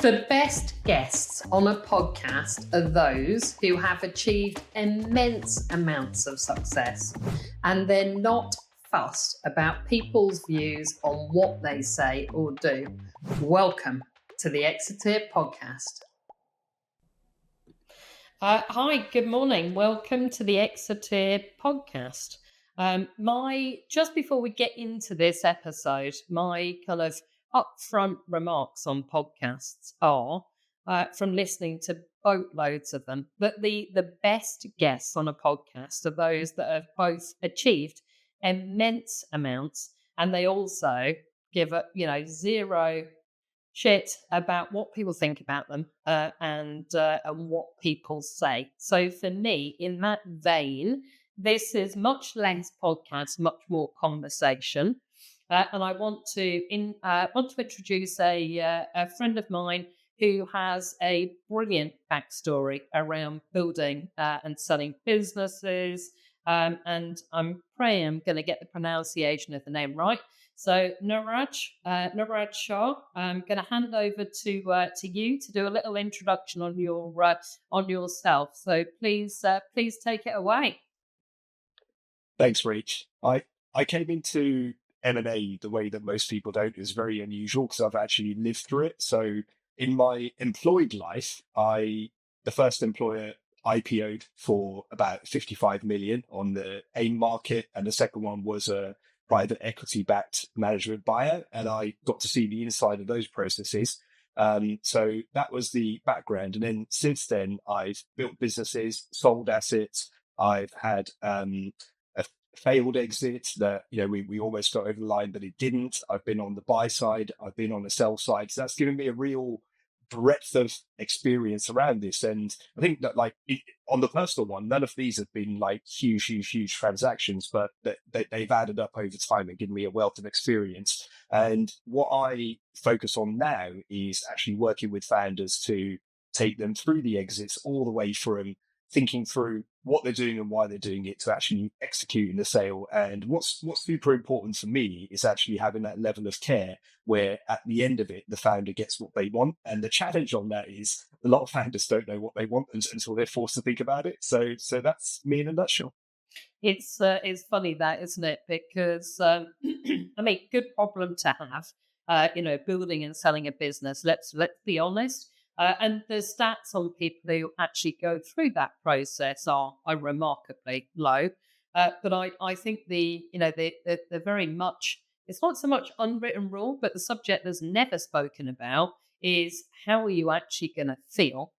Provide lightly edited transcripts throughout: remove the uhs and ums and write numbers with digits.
The best guests on a podcast are those who have achieved immense amounts of success and they're not fussed about people's views on what they say or do. Welcome to the Exeter Podcast. Hi, good morning. Welcome to the Exeter Podcast. Just before we get into this episode, my kind of upfront remarks on podcasts are from listening to boatloads of them, that the best guests on a podcast are those that have both achieved immense amounts and they also give zero shit about what people think about them and what people say. So for me, in that vein, this is much less podcast, much more conversation. And I want to introduce a friend of mine who has a brilliant backstory around building and selling businesses. And I'm praying I'm going to get the pronunciation of the name right. So Niraj Shah, I'm going to hand over to you to do a little introduction on yourself. So please take it away. Thanks, Rach. I came into M&A the way that most people don't. It was very unusual because I've actually lived through it. So in my employed life, the first employer IPO'd for about 55 million on the AIM market, and the second one was a private equity-backed management buyout, and I got to see the inside of those processes. So that was the background. And then since then, I've built businesses, sold assets. I've had a failed exit that, we almost got over the line, but it didn't. I've been on the buy side. I've been on the sell side. So that's given me a real breadth of experience around this. And I think that on the personal one, none of these have been like huge transactions, but they've added up over time and given me a wealth of experience. And what I focus on now is actually working with founders to take them through the exits all the way from thinking through what they're doing and why they're doing it to actually executing the sale. And what's super important for me is actually having that level of care where at the end of it, the founder gets what they want. And the challenge on that is a lot of founders don't know what they want until they're forced to think about it. So that's me in a nutshell. It's funny that, isn't it? Because I mean, good problem to have. Building and selling a business. Let's be honest. And the stats on people who actually go through that process are remarkably low. But I think the very much, it's not so much unwritten rule, but the subject that's never spoken about is how are you actually going to feel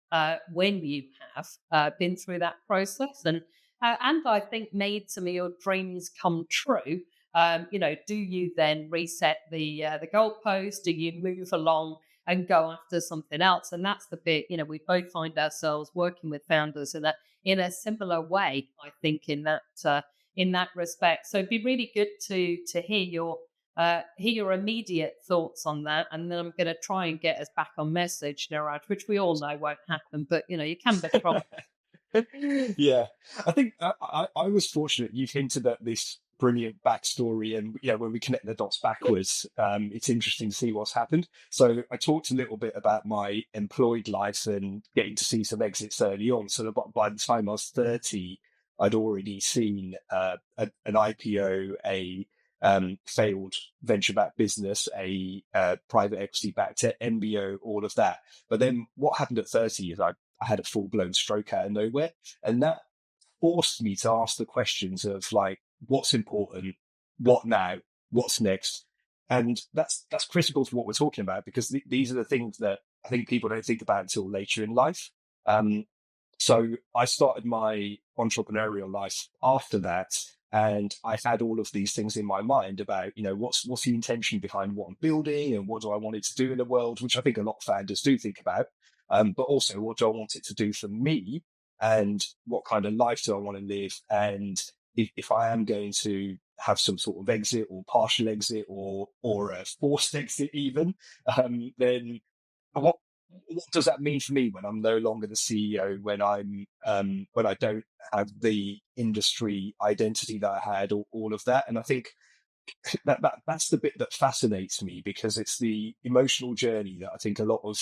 when you have been through that process and I think made some of your dreams come true. Do you then reset the goalpost? Do you move along and go after something else? And that's the bit, we both find ourselves working with founders in a similar way, I think, in that respect. So it'd be really good to hear your immediate thoughts on that. And then I'm going to try and get us back on message, Niraj, which we all know won't happen, but you can be wrong. Yeah, I think I was fortunate. You've hinted at this brilliant backstory, and when we connect the dots backwards, it's interesting to see what's happened. So I talked a little bit about my employed life and getting to see some exits early on. So by the time I was 30, I'd already seen an IPO, a failed venture-backed business, a private equity-backed MBO, all of that. But then what happened at 30 is I had a full-blown stroke out of nowhere. And that forced me to ask the questions of like, what's important, what now, what's next? And that's critical to what we're talking about, because these are the things that I think people don't think about until later in life. So I started my entrepreneurial life after that. And I had all of these things in my mind about, what's the intention behind what I'm building and what do I want it to do in the world, which I think a lot of founders do think about. But also, what do I want it to do for me, and what kind of life do I want to live? And if I am going to have some sort of exit or partial exit or a forced exit even, then what does that mean for me when I'm no longer the CEO, when I don't have the industry identity that I had, or all of that? And I think that's the bit that fascinates me, because it's the emotional journey that I think a lot of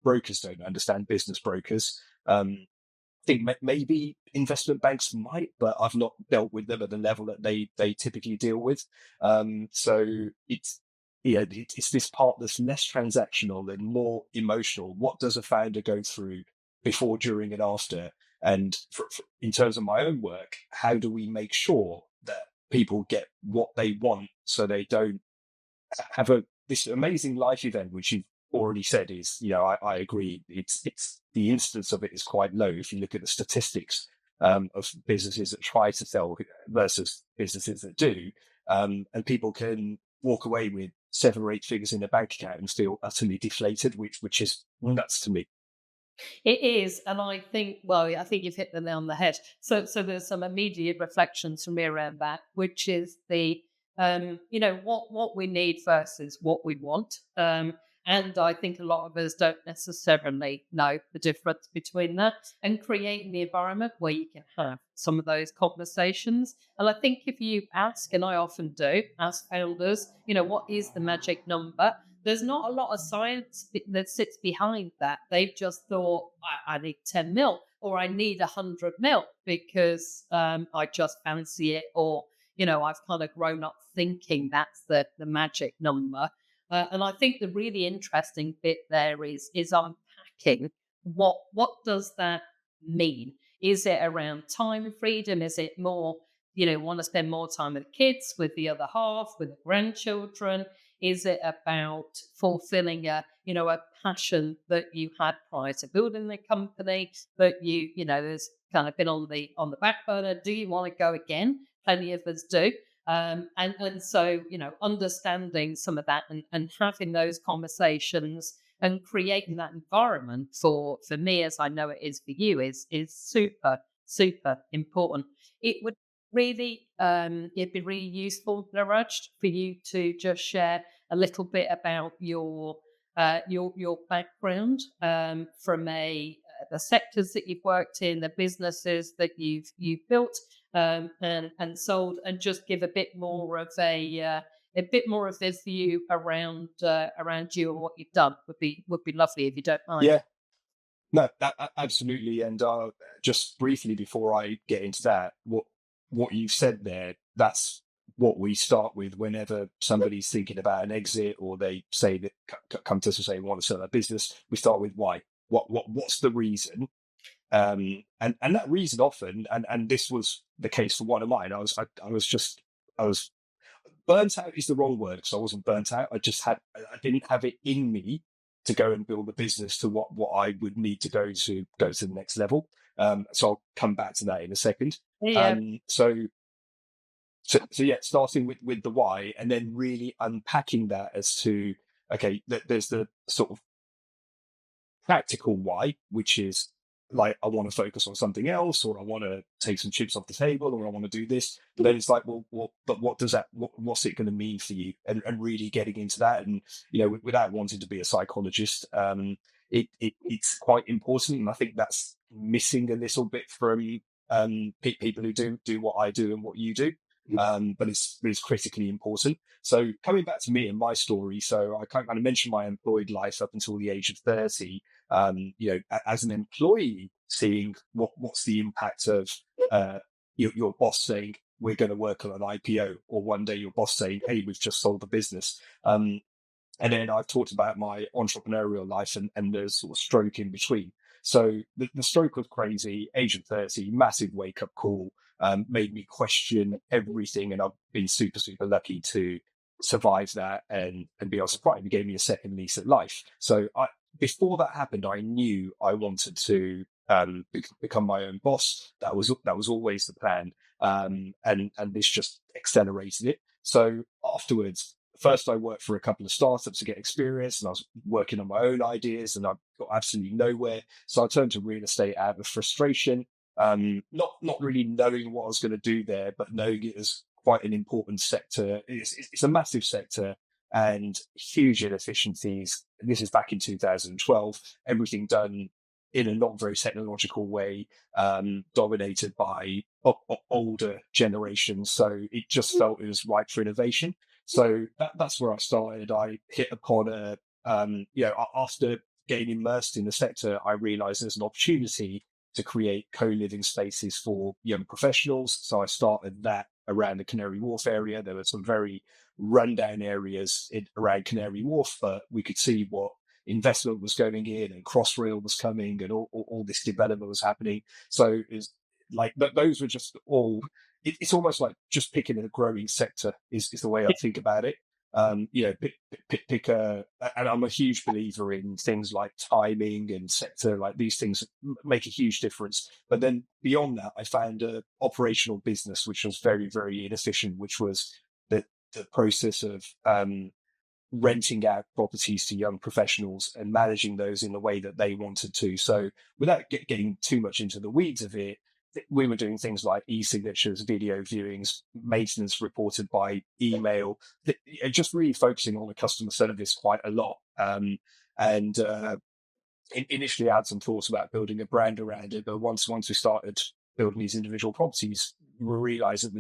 brokers don't understand, business brokers. I think maybe investment banks might, but I've not dealt with them at the level that they typically deal with. So it's it's this part that's less transactional and more emotional. What does a founder go through before, during, and after? And in terms of my own work, how do we make sure that people get what they want, so they don't have this amazing life event, which you've already said is, I agree. It's the instance of it is quite low if you look at the statistics of businesses that try to sell versus businesses that do, and people can walk away with 7 or 8 figures in their bank account and feel utterly deflated, which is nuts to me. It is, and I think, well, I think you've hit the nail on the head. So there's some immediate reflections from me around that, which is the, what we need versus what we want. And I think a lot of us don't necessarily know the difference between that, and creating the environment where you can have some of those conversations. And I think if you ask, and I often do, ask founders, what is the magic number? There's not a lot of science that sits behind that. They've just thought, I need 10 mil, or I need 100 mil because I just fancy it, or, I've kind of grown up thinking that's the magic number. And I think the really interesting bit there is unpacking what does that mean? Is it around time freedom? Is it more, want to spend more time with the kids, with the other half, with the grandchildren? Is it about fulfilling a passion that you had prior to building the company that there's kind of been on the back burner? Do you want to go again? Plenty of us do. And so, understanding some of that, and having those conversations and creating that environment for me, as I know it is for you, is super, super important. It would really, it'd be really useful, Niraj, for you to just share a little bit about your background, from the sectors that you've worked in, the businesses that you've built, and sold, and just give a bit more of a bit more of this view around you and what you've done. Would be lovely if you don't mind. Yeah, no, absolutely. And just briefly before I get into that, what you said there, that's what we start with whenever somebody's thinking about an exit, or they say that come to us and say we want to sell their business. We start with why. What's the reason? And that reason often, and this was the case for one of mine. I was burnt out is the wrong word, because I wasn't burnt out. I didn't have it in me to go and build a business to what I would need to go to the next level. So I'll come back to that in a second. Yeah. Um, so so yeah, starting with the why, and then really unpacking that as to, okay, there's the sort of practical why, which is like, I want to focus on something else, or I want to take some chips off the table, or I want to do this. But then it's like, but what does that, what's it going to mean for you? And really getting into that, and without wanting to be a psychologist, it's quite important, and I think that's missing a little bit from people who do what I do and what you do. But it's critically important. So coming back to me and my story, so I kind of mentioned my employed life up until the age of 30. As an employee, seeing what's the impact of your boss saying we're going to work on an IPO, or one day your boss saying, hey, we've just sold the business. And then I've talked about my entrepreneurial life, and there's sort of stroke in between. So the stroke was crazy, age of 30, massive wake up call, made me question everything. And I've been super, super lucky to survive that and be able to thrive. It gave me a second lease at life. So before that happened, I knew I wanted to become my own boss. That was always the plan. And this just accelerated it. So afterwards, first I worked for a couple of startups to get experience, and I was working on my own ideas, and I got absolutely nowhere. So I turned to real estate out of frustration, not really knowing what I was going to do there, but knowing it as quite an important sector. It's a massive sector, and huge inefficiencies. This is back in 2012. Everything done in a not very technological way, dominated by older generations. So it just felt it was right for innovation. So that's where I started. I hit upon after getting immersed in the sector, I realized there's an opportunity to create co-living spaces for young professionals. So I started that around the Canary Wharf area. There were some very rundown areas around Canary Wharf, but we could see what investment was going in and Crossrail was coming and all this development was happening. So it's like those were just all. It's almost like just picking a growing sector is the way I think about it. Pick a, and I'm a huge believer in things like timing and sector, like these things make a huge difference. But then beyond that, I found a operational business which was very, very inefficient, which was the process of renting out properties to young professionals and managing those in the way that they wanted to. So without getting too much into the weeds of it, we were doing things like e-signatures, video viewings, maintenance reported by email, just really focusing on the customer service quite a lot. And initially I had some thoughts about building a brand around it, but once we started building these individual properties, we realized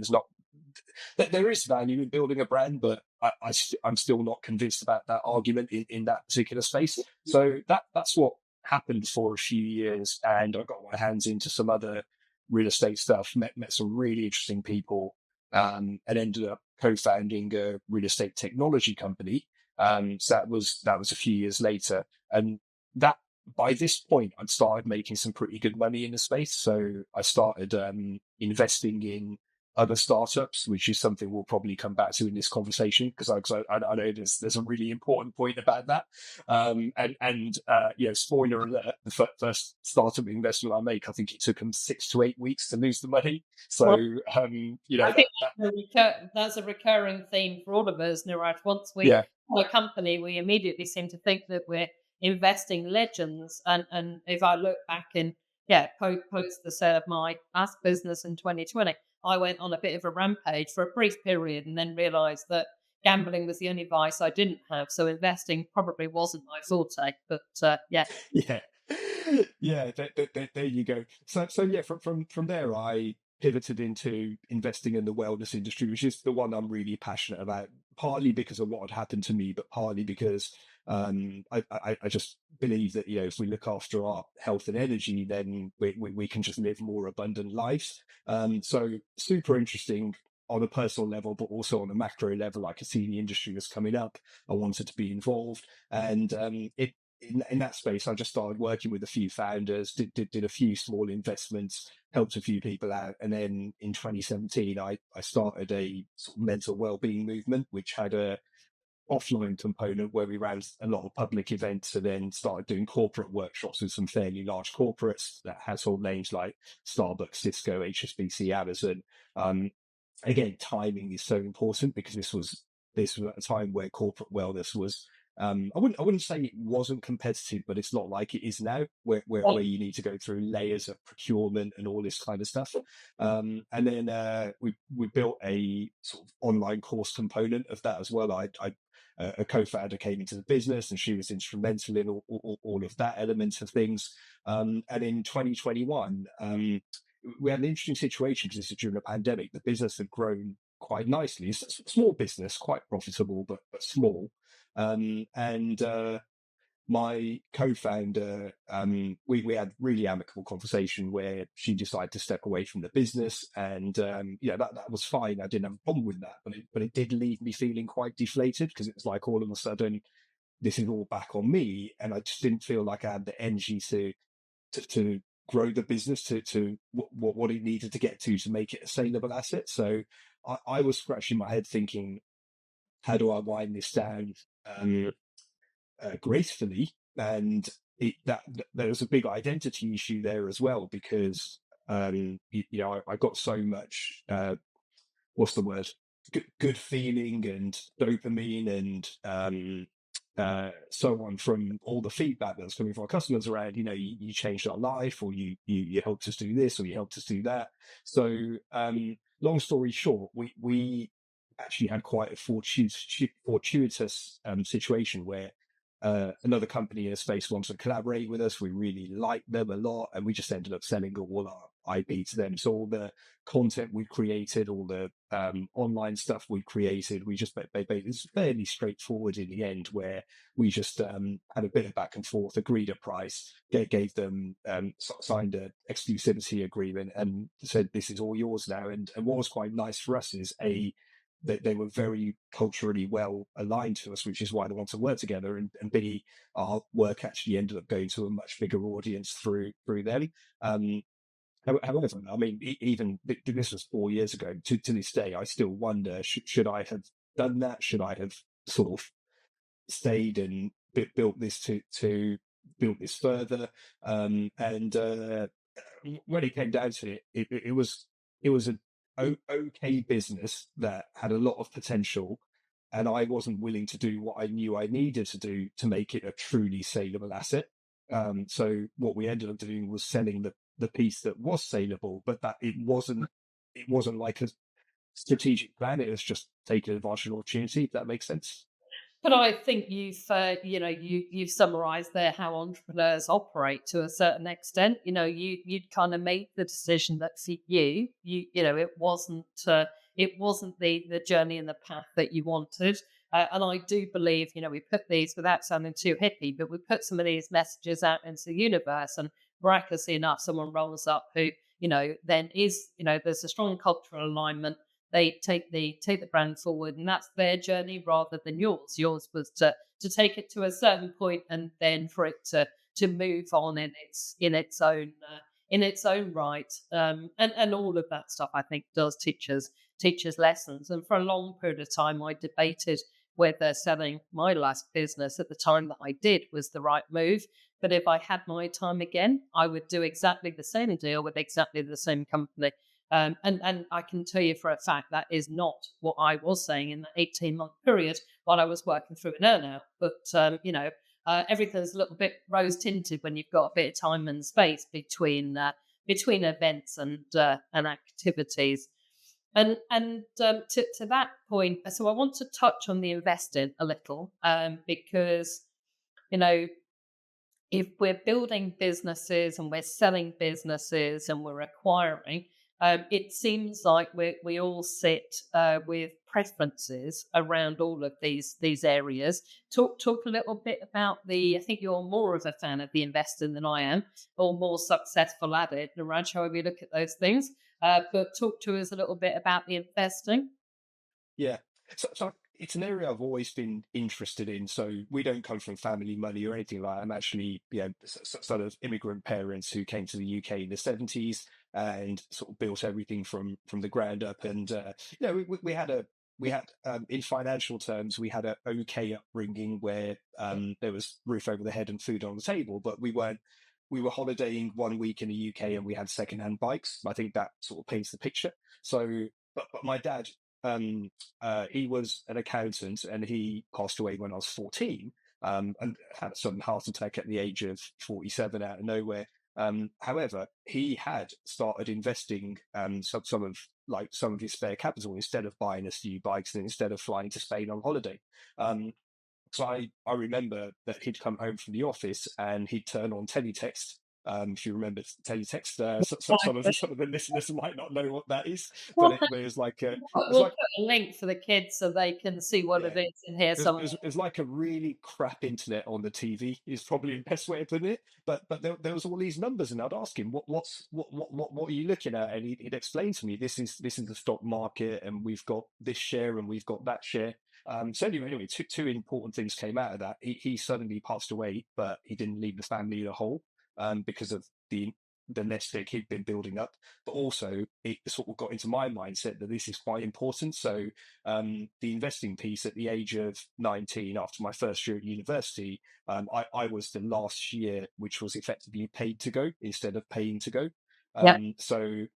that there is value in building a brand, but I'm still not convinced about that argument in that particular space. So that's what happened for a few years, and I got my hands into some other real estate stuff, met some really interesting people, and ended up co-founding a real estate technology company. So that was a few years later, and that by this point I'd started making some pretty good money in the space. So I started investing in other startups, which is something we'll probably come back to in this conversation because I know there's a really important point about that. Spoiler alert: the first startup investment I make, I think it took them 6 to 8 weeks to lose the money. So Well, I think that that's a recurring theme for all of us, Niraj. Once we yeah. have a company, we immediately seem to think that we're investing legends. And if I look back in, post the sale of my last business in 2020, I went on a bit of a rampage for a brief period and then realized that gambling was the only vice I didn't have. So investing probably wasn't my forte. But yeah. Yeah, yeah. There you go. So yeah, from there, I pivoted into investing in the wellness industry, which is the one I'm really passionate about. Partly because of what had happened to me, but partly because I just believe that if we look after our health and energy, then we can just live more abundant lives. So super interesting on a personal level, but also on a macro level. I could see the industry was coming up. I wanted to be involved, and it in that space, I just started working with a few founders, did a few small investments, helped a few people out. And then in 2017, I started a sort of mental wellbeing movement, which had a offline component where we ran a lot of public events and then started doing corporate workshops with some fairly large corporates that household names like Starbucks, Cisco, HSBC, Amazon. Um, Again, timing is so important because this was at a time where corporate wellness was I wouldn't say it wasn't competitive, but it's not like it is now, where you need to go through layers of procurement and all this kind of stuff. And then we built a sort of online course component of that as well. A co-founder came into the business and she was instrumental in all of that element of things. And in 2021, we had an interesting situation because this is during a pandemic. The business had grown quite nicely. It's a small business, quite profitable, but small. And My co-founder, we had really amicable conversation where she decided to step away from the business, and that was fine. I didn't have a problem with that, but it did leave me feeling quite deflated because it was like all of a sudden this is all back on me, and I just didn't feel like I had the energy to grow the business to what it needed to get to make it a saleable asset. So I was scratching my head thinking, how do I wind this down gracefully? And there was a big identity issue there as well because I got so much what's the word, good feeling and dopamine and so on from all the feedback that's coming from our customers around, you changed our life, or you helped us do this, or you helped us do that. So long story short, we actually had quite a fortuitous situation where another company in a space wanted to collaborate with us. We really liked them a lot, and we just ended up selling all our IP to them. So all the content we created, all the online stuff we created, we just it's fairly straightforward in the end, where we just had a bit of back and forth, agreed a price, gave them signed an exclusivity agreement, and said this is all yours now. And what was quite nice for us is that they were very culturally well aligned to us, which is why they want to work together. And B, our work actually ended up going to a much bigger audience through them. Um, However, I mean, even this was 4 years ago. To this day, I still wonder: should I have done that? Should I have sort of stayed and built this to build this further? And when it came down to it, it was an okay business that had a lot of potential, and I wasn't willing to do what I knew I needed to do to make it a truly saleable asset. So what we ended up doing was selling the piece that was saleable, but that it wasn't like a strategic plan. It was just taking advantage of an opportunity. If that makes sense. But I think you've summarised there how entrepreneurs operate to a certain extent. You'd kind of made the decision that for it wasn't the journey and the path that you wanted. And I do believe we put these, without sounding too hippie, but we put some of these messages out into the universe, and miraculously enough, someone rolls up who then is there's a strong cultural alignment. They take the brand forward, and that's their journey rather than yours. Yours was to take it to a certain point, and then for it to move on in its own right. And all of that stuff, I think, does teach us lessons. And for a long period of time, I debated whether selling my last business at the time that I did was the right move. But if I had my time again, I would do exactly the same deal with exactly the same company. And I can tell you for a fact that is not what I was saying in the 18-month period while I was working through an earnout. But, everything's a little bit rose tinted when you've got a bit of time and space between events and activities. And to that point, so I want to touch on the investing a little, because you know if we're building businesses and we're selling businesses and we're acquiring, it seems like we all sit with preferences around all of these areas. Talk a little bit about the. I think you're more of a fan of the investing than I am, or more successful at it, Niraj. However you look at those things, but talk to us a little bit about the investing. Yeah. So it's an area I've always been interested in. So we don't come from family money or anything like that. I'm actually, sort of immigrant parents who came to the UK in the 70s and sort of built everything from the ground up. And we had in financial terms, we had a okay upbringing where there was roof over the head and food on the table, but we were holidaying 1 week in the UK and we had secondhand bikes. I think that sort of paints the picture. So, but my dad, he was an accountant and he passed away when I was 14, and had a sudden heart attack at the age of 47 out of nowhere. However, he had started investing some of his spare capital instead of buying us new bikes and instead of flying to Spain on holiday. Um, so I remember that he'd come home from the office and he'd turn on teletext. If you remember teletext, some of the listeners might not know what that is, but it was like it's We'll like put a link for the kids so they can see what yeah, it is and hear some of it was like a really crap internet on the TV is probably the best way of putting it. But there was all these numbers, and I'd ask him, what are you looking at? And he'd explain to me, this is the stock market, and we've got this share, and we've got that share. So anyway, two important things came out of that. He suddenly passed away, but he didn't leave the family in a hole, because of the nest egg he'd been building up. But also, it sort of got into my mindset that this is quite important. So the investing piece at the age of 19, after my first year at university, I was the last year which was effectively paid to go instead of paying to go. yeah.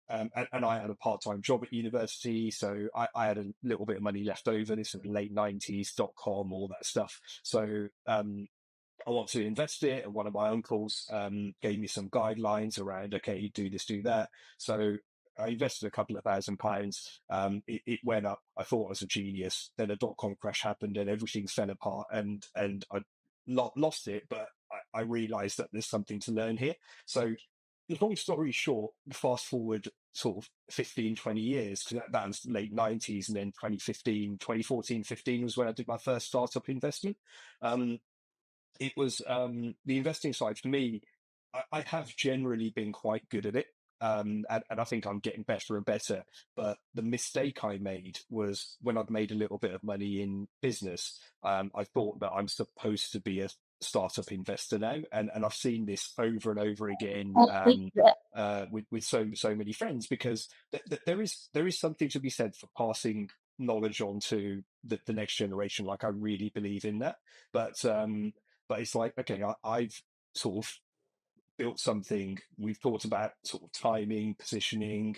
And I had a part-time job at university, so I had a little bit of money left over. This was the late 90s, .com, all that stuff. So I want to invest it. And one of my uncles gave me some guidelines around, okay, you do this, do that. So I invested a couple of £1,000. It went up. I thought I was a genius. Then a .com crash happened and everything fell apart. And lost it, but I realized that there's something to learn here. So, the long story short, fast forward sort of 15, 20 years, because that was late 90s, and then 2015, 2014, 15 was when I did my first startup investment. Um, it was the investing side for me. I have generally been quite good at it. And I think I'm getting better and better. But the mistake I made was when I'd made a little bit of money in business, I thought that I'm supposed to be a startup investor now. And I've seen this over and over again with so many friends, because there is something to be said for passing knowledge on to the next generation. Like, I really believe in that. But it's like, okay, I've sort of built something. We've thought about sort of timing, positioning.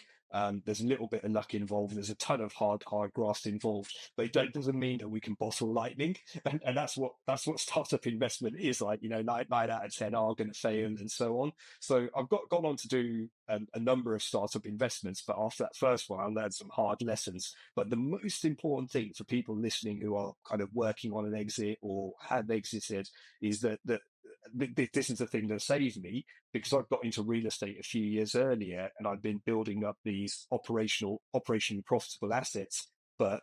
There's a little bit of luck involved. There's a ton of hard graft involved, but it doesn't mean that we can bottle lightning. And that's what startup investment is like. Nine out of 10 are going to fail, and so on. So I've gone on to do a number of startup investments, but after that first one, I learned some hard lessons. But the most important thing for people listening who are kind of working on an exit or have exited is that this is the thing that saved me, because I got into real estate a few years earlier, and I've been building up these operationally profitable assets, but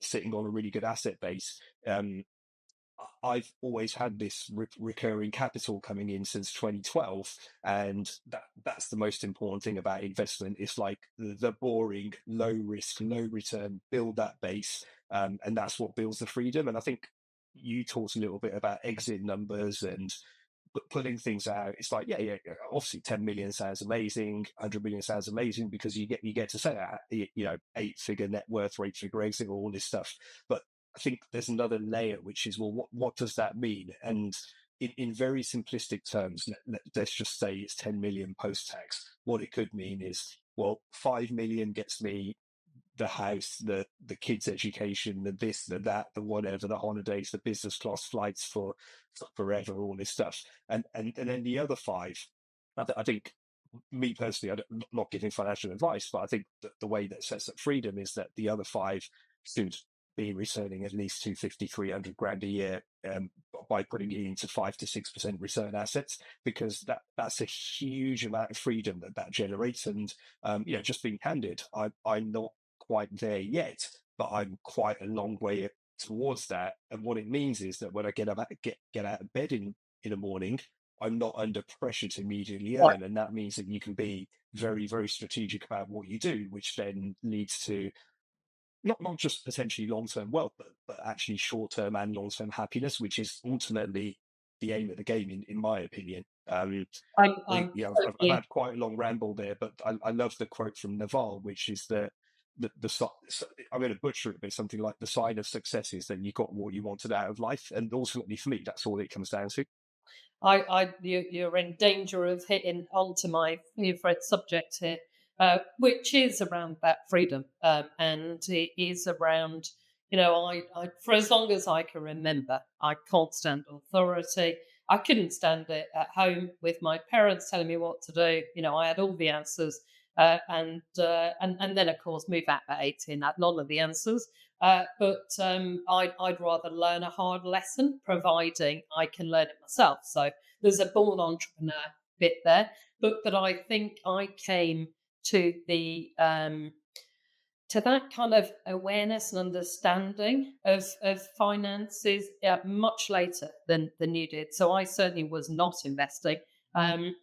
sitting on a really good asset base. I've always had this recurring capital coming in since 2012, and that's the most important thing about investment. It's like the boring, low risk, low return, build that base, and that's what builds the freedom. And I think you talked a little bit about exit numbers and putting things out. It's like, yeah, obviously 10 million sounds amazing, 100 million sounds amazing, because you get to say that, 8-figure net worth, 8-figure exit, all this stuff. But I think there's another layer, which is, well, what does that mean? And in very simplistic terms, let's just say it's 10 million post tax. What it could mean is, well, 5 million gets me the house, the kids' education, the this, the that, the whatever, the holidays, the business class flights for forever, all this stuff. And then the other five, I think, me personally, I'm not giving financial advice, but I think that the way that sets up freedom is that the other five should be returning at least 250, 300 grand a year, by putting it into 5 to 6% return assets, because that's a huge amount of freedom that generates. And just being candid, I'm not quite there yet, but I'm quite a long way towards that. And what it means is that when I get out of bed in the morning, I'm not under pressure to immediately earn. And that means that you can be very, very strategic about what you do, which then leads to not just potentially long-term wealth, but actually short-term and long-term happiness, which is ultimately the aim of the game, in my opinion. I'm I've totally. had quite a long ramble there, but I love the quote from Naval, which is I'm going to butcher it, but something like, the sign of success is that you got what you wanted out of life. And ultimately, for me, that's all it comes down to. You're in danger of hitting onto my favorite subject here, which is around that freedom, and it is around, for as long as I can remember, I can't stand authority. I couldn't stand it at home with my parents telling me what to do. I had all the answers, and then of course move out at 18, had none of the answers. But I'd rather learn a hard lesson, providing I can learn it myself. So there's a born entrepreneur bit there, but I think I came to the to that kind of awareness and understanding of finances much later than you did. So I certainly was not investing. Um,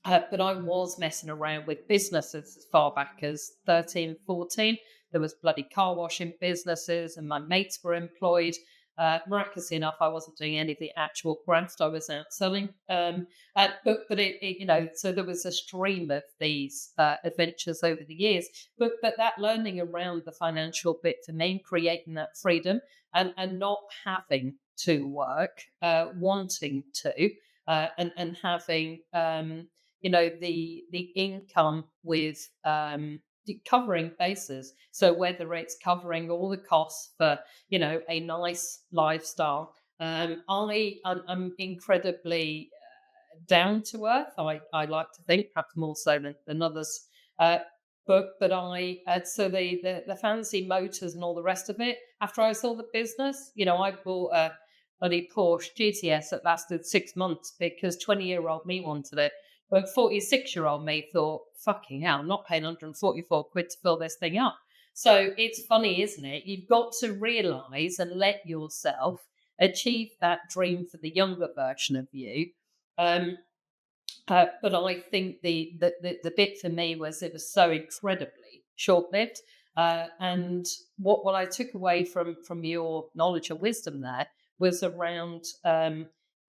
but I was messing around with businesses as far back as 13, 14. There was bloody car washing businesses, and my mates were employed. Miraculously enough, I wasn't doing any of the actual graft. I was out selling. So there was a stream of these adventures over the years. But that learning around the financial bit for me, creating that freedom and not having to work, wanting to, and having the income with covering bases. So whether it's covering all the costs for a nice lifestyle, I'm incredibly down to earth. I like to think, perhaps more so than others. Uh, but I so the fancy motors and all the rest of it. After I sold the business, I bought bloody Porsche GTS that lasted 6 months because 20-year-old me wanted it. But 46-year-old me thought, fucking hell, I'm not paying 144 quid to fill this thing up. So it's funny, isn't it? You've got to realize and let yourself achieve that dream for the younger version of you. Um, but I think the bit for me was it was so incredibly short lived. And what I took away from your knowledge and wisdom there was around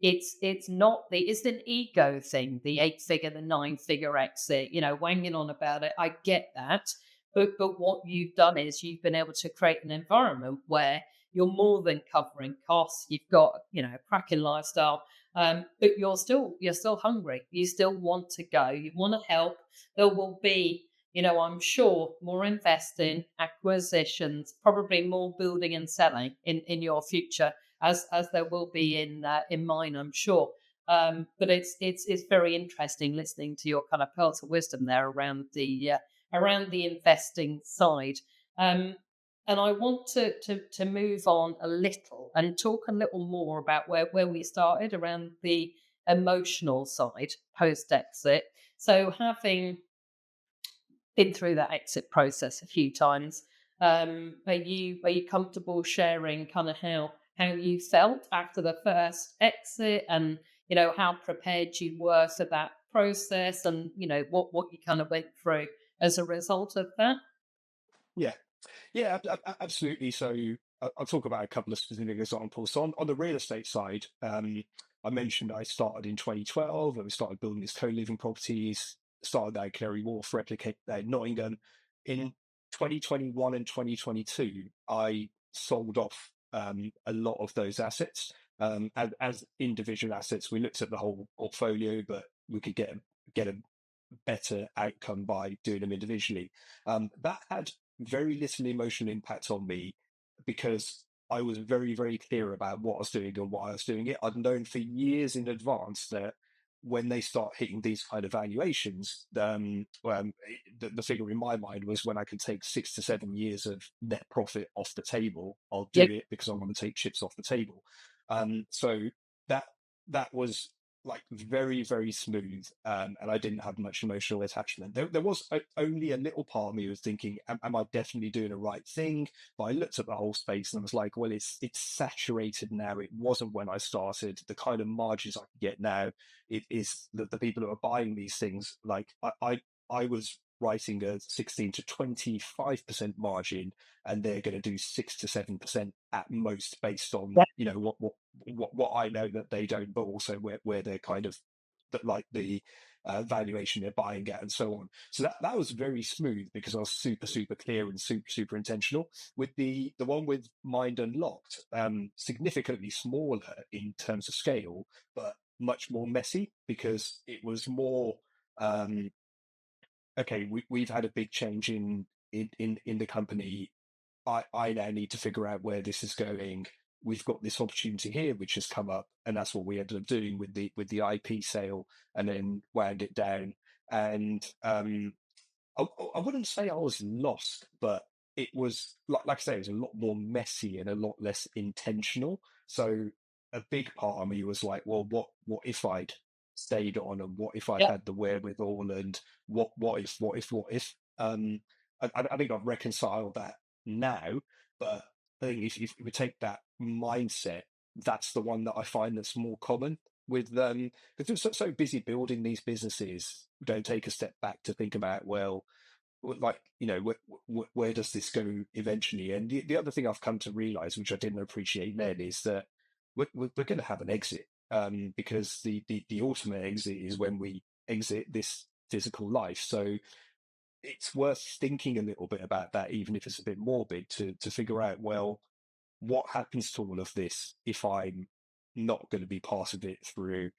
it's an ego thing, the 8 figure, the 9 figure exit, wanging on about it. I get that. But what you've done is you've been able to create an environment where you're more than covering costs. You've got, a cracking lifestyle, but you're still hungry. You still want to go. You want to help. There will be, I'm sure, more investing, acquisitions, probably more building and selling in your future, as there will be in mine, I'm sure. But it's very interesting listening to your kind of pearls of wisdom there around the investing side. Um, and I want to move on a little and talk a little more about where we started around the emotional side post exit. So having been through that exit process a few times, are you comfortable sharing kind of how you felt after the first exit, and how prepared you were for that process, and what you kind of went through as a result of that? Yeah. Yeah, absolutely. So I'll talk about a couple of specific examples. So on the real estate side, I mentioned I started in 2012 and we started building these co-living properties, started that at Canary Wharf, replicated that in Nottingham. In 2021 and 2022, I sold off a lot of those assets. As individual assets, we looked at the whole portfolio, but we could get a better outcome by doing them individually. That had very little emotional impact on me because I was very, very clear about what I was doing and why I was doing it. I'd known for years in advance that when they start hitting these kind of valuations, the figure in my mind was when I can take 6 to 7 years of net profit off the table, I'll do Yeah. it because I want to take chips off the table. So that that was like very, very smooth, and I didn't have much emotional attachment. There was only a little part of me was thinking, am I definitely doing the right thing? But I looked at the whole space and I was like, well, it's saturated now. It wasn't when I started. The kind of margins I can get now, it is the people who are buying these things. Like I was writing a 16 to 25% margin, and they're going to do 6 to 7% at most, based on what I know that they don't, but also where they're kind of that, like the valuation they're buying at and so on. So that was very smooth because I was super, super clear and super, super intentional. With the one with Mind Unlocked, significantly smaller in terms of scale, but much more messy because it was more um, okay, we've had a big change in the company. I now need to figure out where this is going. We've got this opportunity here which has come up, and that's what we ended up doing with the IP sale, and then wound it down. And I wouldn't say I was lost, but it was like I say, it was a lot more messy and a lot less intentional. So a big part of me was like, well, what if I'd stayed on, and what if I'd Yeah. had the wherewithal, and what if? I think I've reconciled that now, but I think if we take that mindset, that's the one that I find that's more common with because we're so busy building these businesses, we don't take a step back to think about, well, like, where does this go eventually? And the other thing I've come to realize, which I didn't appreciate then, is that we're going to have an exit, because the ultimate exit is when we exit this physical life. So it's worth thinking a little bit about that, even if it's a bit morbid, to figure out, well, what happens to all of this if I'm not going to be part of it through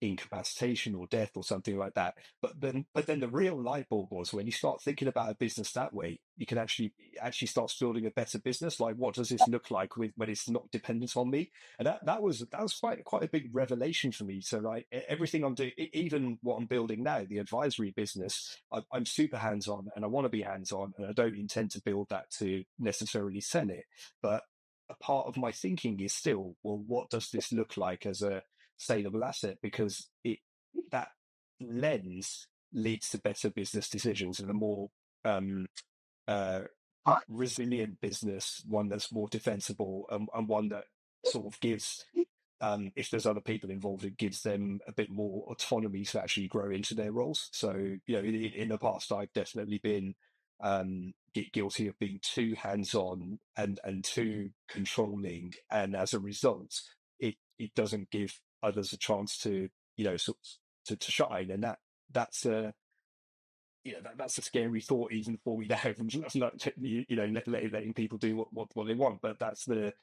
incapacitation or death or something like that. But then the real light bulb was when you start thinking about a business that way, you can actually start building a better business. Like, what does this look like when it's not dependent on me? And that was quite a big revelation for me. So like everything I'm doing, even what I'm building now, the advisory business, I'm super hands on, and I want to be hands on, and I don't intend to build that to necessarily sell it, but a part of my thinking is still, well, what does this look like as a saleable asset? Because that lens leads to better business decisions and a more um, uh, resilient business, one that's more defensible, and one that sort of gives, if there's other people involved, it gives them a bit more autonomy to actually grow into their roles. So, in the past, I've definitely been guilty of being too hands-on and too controlling, and as a result, it doesn't give others a chance to, sort of, to shine, and that's a that's a scary thought even for me now. Not, letting people do what they want, but that's the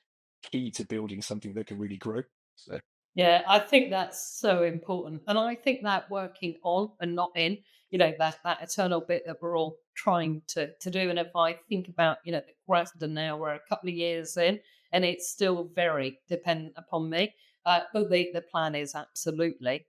key to building something that can really grow. So Yeah, I think that's so important. And I think that working on and not in, that eternal bit that we're all trying to do. And if I think about, the Grafton now, we're a couple of years in and it's still very dependent upon me. But the plan is absolutely.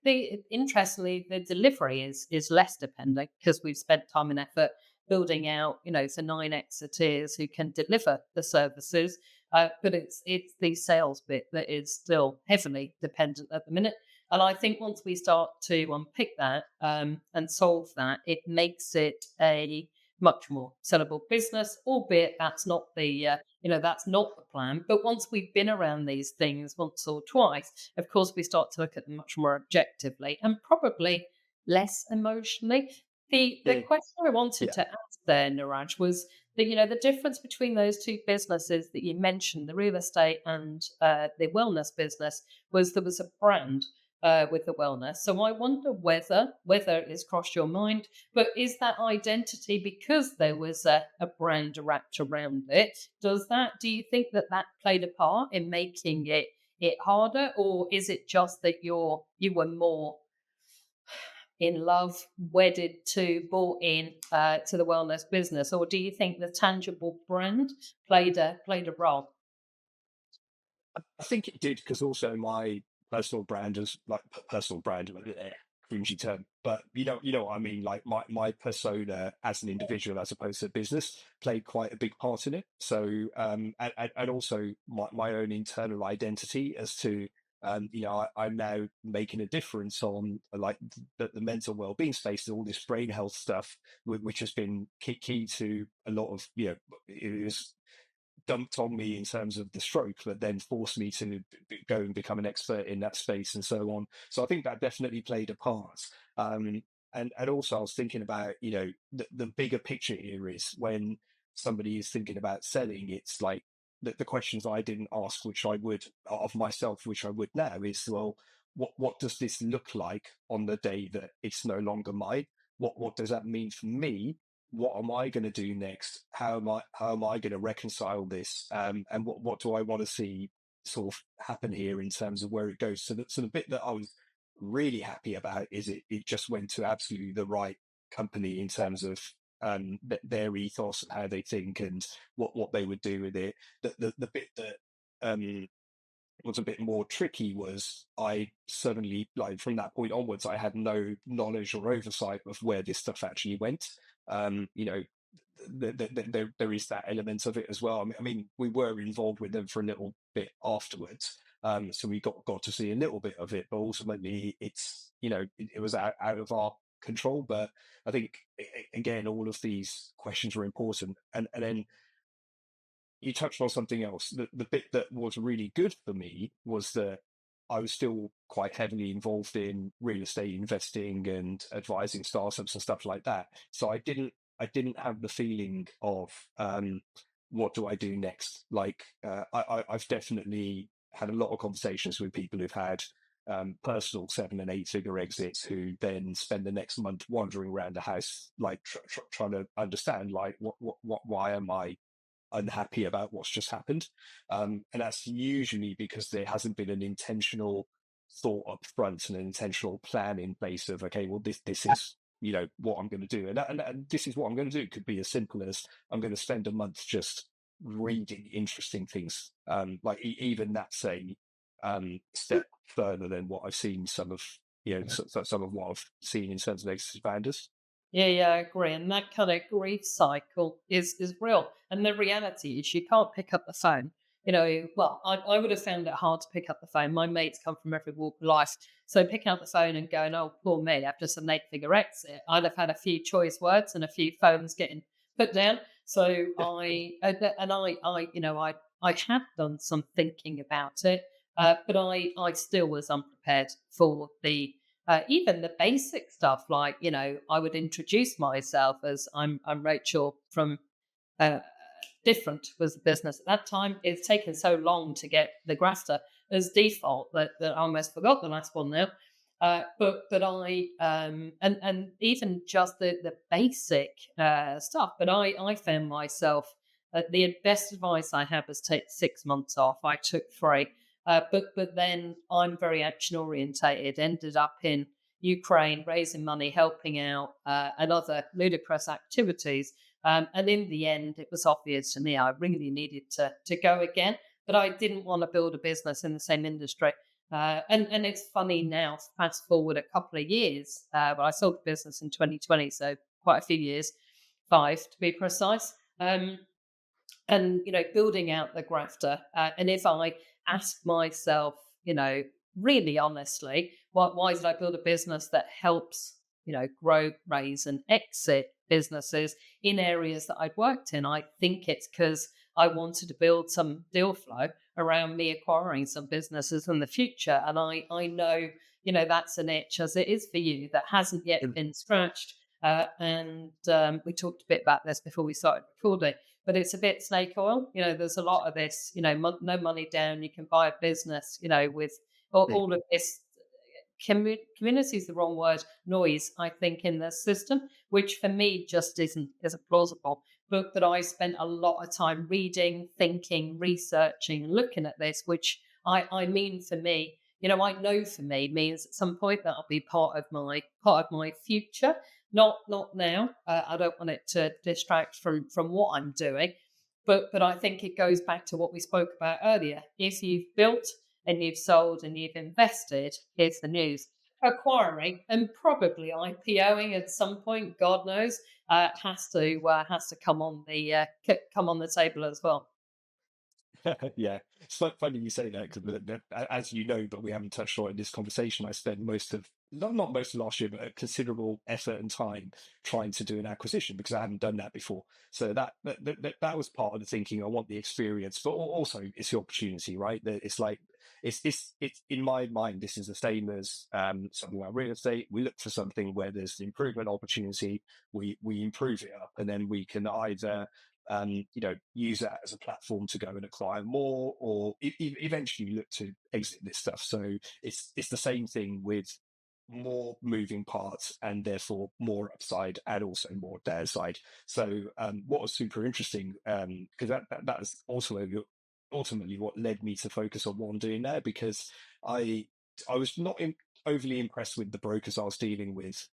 Interestingly, the delivery is less dependent because we've spent time and effort building out, the 9 exiteers who can deliver the services, but it's the sales bit that is still heavily dependent at the minute. And I think once we start to unpick that and solve that, it makes it a much more sellable business. Albeit that's not that's not the plan. But once we've been around these things once or twice, of course we start to look at them much more objectively and probably less emotionally. The yeah, question I wanted yeah. to ask there, Niraj, was the difference between those two businesses that you mentioned, the real estate and the wellness business, was there was a brand with the wellness. So I wonder whether it's crossed your mind, but is that identity because there was a brand wrapped around it? Do you think that played a part in making it harder, or is it just that you were more in love, wedded to, bought in to the wellness business, or do you think the tangible brand played a role? I think it did because also my personal brand is like personal brand, cringy term, but you know what I mean. Like my persona as an individual, as opposed to business, played quite a big part in it. So and also my own internal identity as to. I'm now making a difference on like the mental well-being space and all this brain health stuff, which has been key to a lot of, it was dumped on me in terms of the stroke, but then forced me to go and become an expert in that space and so on. So I think that definitely played a part. And also I was thinking about, the bigger picture here is when somebody is thinking about selling, it's like the questions I didn't ask, which I would of myself, which I would now is, well, what does this look like on the day that it's no longer mine? What does that mean for me? What am I going to do next? How am I going to reconcile this? And what do I want to see sort of happen here in terms of where it goes? So the bit that I was really happy about is it just went to absolutely the right company in terms of their ethos and how they think and what they would do with it. The bit that was a bit more tricky was I suddenly, like from that point onwards, I had no knowledge or oversight of where this stuff actually went. Um, you know, there is that element of it as well. I mean, we were involved with them for a little bit afterwards, so we got to see a little bit of it, but ultimately, it was out of our control. But I think again, all of these questions are important, and then you touched on something else. The bit that was really good for me was that I was still quite heavily involved in real estate investing and advising startups and stuff like that. So I didn't have the feeling of what do I do next? Like I've definitely had a lot of conversations with people who've had personal 7 and 8 figure exits who then spend the next month wandering around the house, like trying to understand, like why am I unhappy about what's just happened. And that's usually because there hasn't been an intentional thought up front and an intentional plan in place of, okay, well, this is, what I'm going to do. And this is what I'm going to do. It could be as simple as I'm going to spend a month just reading interesting things. Like even that's a step further than what I've seen some of what I've seen in terms of exit founders. Yeah, I agree. And that kind of grief cycle is real. And the reality is you can't pick up the phone. well, I would have found it hard to pick up the phone. My mates come from every walk of life. So picking up the phone and going, oh, poor me, I've just an eight-figure exit. I'd have had a few choice words and a few phones getting put down. So I had done some thinking about it, but I still was unprepared for the even the basic stuff. Like, I would introduce myself as I'm Rachel from uh, different was the business at that time. It's taken so long to get the grafter as default that I almost forgot the last one now. But I and even just the basic stuff. But I found myself the best advice I had was take 6 months off. I took three, but then I'm very action orientated. Ended up in Ukraine raising money, helping out, and other ludicrous activities. And in the end, it was obvious to me I really needed to go again, but I didn't want to build a business in the same industry. And it's funny now, fast forward a couple of years, but I sold the business in 2020, so quite a few years, five to be precise. And building out the grafter, and if I ask myself, really honestly, why did I build a business that helps grow, raise and exit businesses in areas that I'd worked in? I think it's because I wanted to build some deal flow around me acquiring some businesses in the future, and I know that's an itch, as it is for you, that hasn't yet been scratched. And we talked a bit about this before we started recording, but it's a bit snake oil. There's a lot of this, no money down, you can buy a business, with all of this community is the wrong word, noise, I think, in the system, which for me just isn't plausible. But I spent a lot of time reading, thinking, researching, looking at this, which I mean for me, I know for me means at some point that'll be part of my future. Not now. I don't want it to distract from what I'm doing. But I think it goes back to what we spoke about earlier. If you've built and you've sold and you've invested, here's the news. Acquiring and probably IPOing at some point, God knows, has to come on the table as well. Yeah, it's like funny you say that because, as you know, but we haven't touched on it in this conversation. I spent most of not most of last year, but a considerable effort and time trying to do an acquisition because I hadn't done that before. So that was part of the thinking. I want the experience, but also it's the opportunity, right? It's like it's in my mind. This is the same as something like real estate. We look for something where there's an improvement opportunity. We improve it up, and then we can either use that as a platform to go and acquire more, or eventually look to exit this stuff. So it's the same thing with more moving parts and therefore more upside and also more downside. So what was super interesting, because that was also ultimately what led me to focus on what I'm doing there, because I I was not overly impressed with the brokers I was dealing with,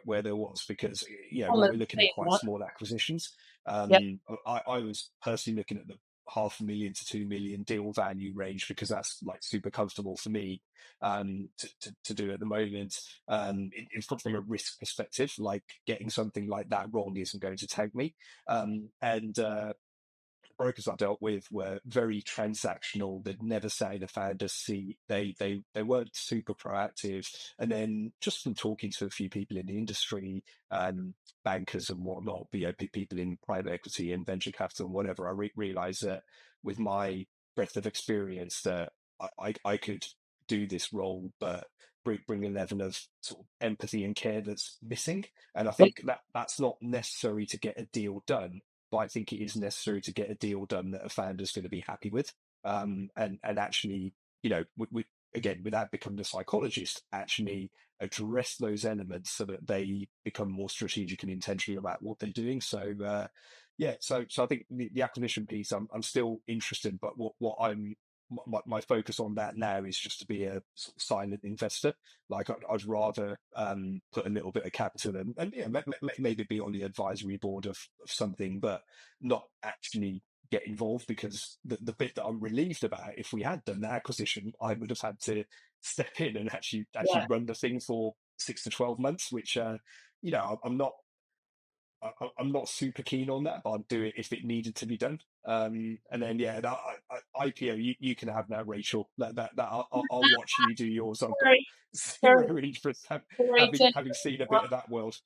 where there was, because On when the we're looking at same quite one. small acquisitions, Yep. I was personally looking at the 500,000 to 2 million deal value range because that's like super comfortable for me to do at the moment. From a risk perspective, like getting something like that wrong isn't going to tag me. And brokers I dealt with were very transactional. They'd never sat in a founder's seat. They weren't super proactive. And then just from talking to a few people in the industry, bankers and whatnot, people in private equity and venture capital and whatever, I realized that with my breadth of experience that I could do this role, but bring a level of sort of empathy and care that's missing. And I Yep. think that's not necessary to get a deal done, but I think it is necessary to get a deal done that a founder's going to be happy with. And actually, again, without becoming a psychologist, actually address those elements so that they become more strategic and intentional about what they're doing. So, yeah, so I think the acquisition piece, I'm still interested, but what my focus on that now is just to be a sort of silent investor. Like I'd rather put a little bit of capital in, and maybe be on the advisory board of something, but not actually get involved, because the bit that I'm relieved about, if we had done the acquisition, I would have had to step in and actually Yeah. run the thing for 6 to 12 months, which I'm not super keen on that, but I'd do it if it needed to be done. And then yeah, IPO you can have now, Rachel. That I'll watch you do yours. I've got Very, very, zero interest very generous. having seen a bit of that world.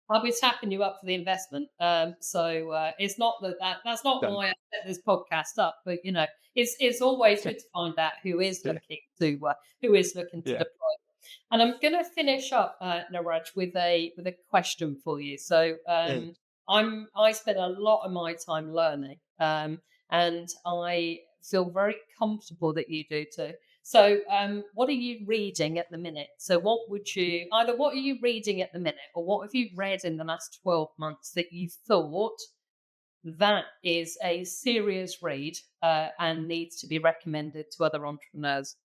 I'll be tapping you up for the investment. It's not that's not Done. why I set this podcast up, but it's always good to find out Yeah, who is looking to yeah, deploy. And I'm going to finish up, Niraj, with a question for you. So yeah. I spend a lot of my time learning, and I feel very comfortable that you do too. So, what are you reading at the minute? So, what are you reading at the minute, or what have you read in the last 12 months that you thought that is a serious read and needs to be recommended to other entrepreneurs?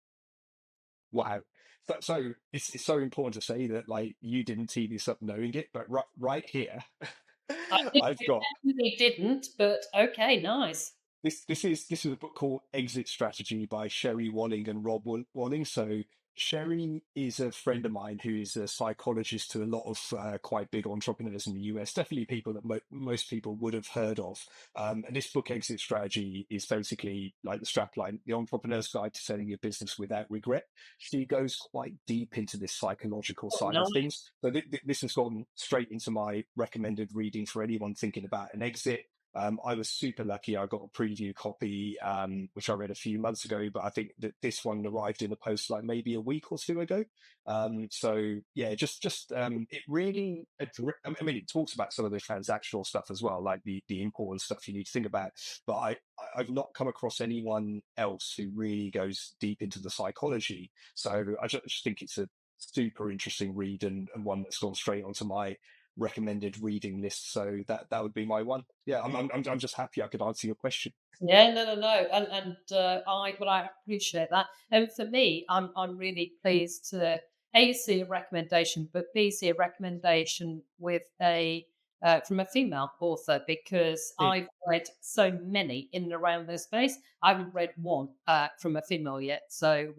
Wow. So it's so important to say that like you didn't tee this up knowing it, but right here, I've I got definitely didn't, but okay, nice. this is a book called Exit Strategy by Sherry Walling and Rob Walling. So Sherry is a friend of mine who is a psychologist to a lot of quite big entrepreneurs in the US. Definitely people that most people would have heard of. And this book, Exit Strategy, is basically like the strapline, the entrepreneur's guide to selling your business without regret. She goes quite deep into this psychological Oh, side of nice. things. So this has gone straight into my recommended reading for anyone thinking about an exit. I was super lucky. I got a preview copy, which I read a few months ago, but I think that this one arrived in the post like maybe a week or two ago. So yeah, just it really. I mean, it talks about some of the transactional stuff as well, like the important stuff you need to think about. But I've not come across anyone else who really goes deep into the psychology. So I just think it's a super interesting read and one that's gone straight onto my recommended reading list. So that would be my one. Yeah, I'm just happy I could answer your question. Yeah, no, no, no, I appreciate that. And for me, I'm really pleased to A, see a recommendation, but B, see a recommendation with a from a female author, because Yeah, I've read so many in and around this space. I haven't read one from a female yet, so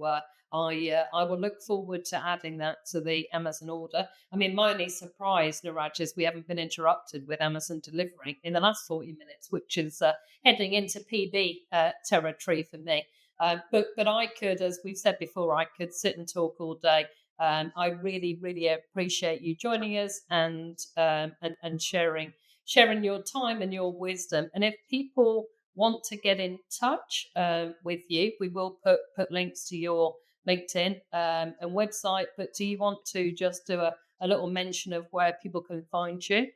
I will look forward to adding that to the Amazon order. I mean, my only surprise, Niraj, is we haven't been interrupted with Amazon delivering in the last 40 minutes, which is heading into PB territory for me. But I could, as we've said before, I could sit and talk all day. I really, really appreciate you joining us and sharing your time and your wisdom. And if people want to get in touch with you, we will put links to your LinkedIn and website. But do you want to just do a little mention of where people can find you?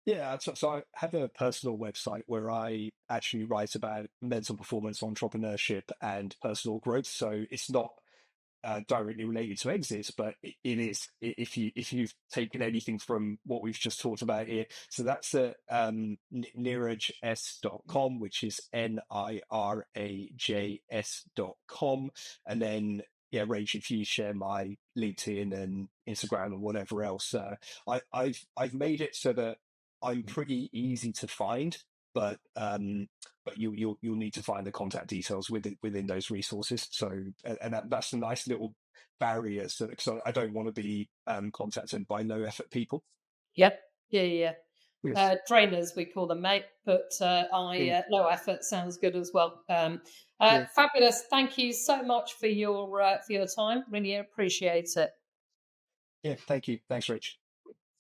yeah. So I have a personal website where I actually write about mental performance, entrepreneurship, and personal growth. So it's not directly related to exits, but it is if you've taken anything from what we've just talked about here. So that's at nirajs.com, which is nirajs.com. And then yeah, Rach, if you share my LinkedIn and Instagram and whatever else, I've made it so that I'm pretty easy to find, but you'll need to find the contact details within those resources. So and that's a nice little barrier. So I don't want to be contacted by low effort people. Yep. Yeah, yeah, yeah. Yes. Trainers, we call them, mate. But Yeah. low effort sounds good as well. Yeah. Fabulous. Thank you so much for your time. Really appreciate it. Yeah. Thank you. Thanks, Rich.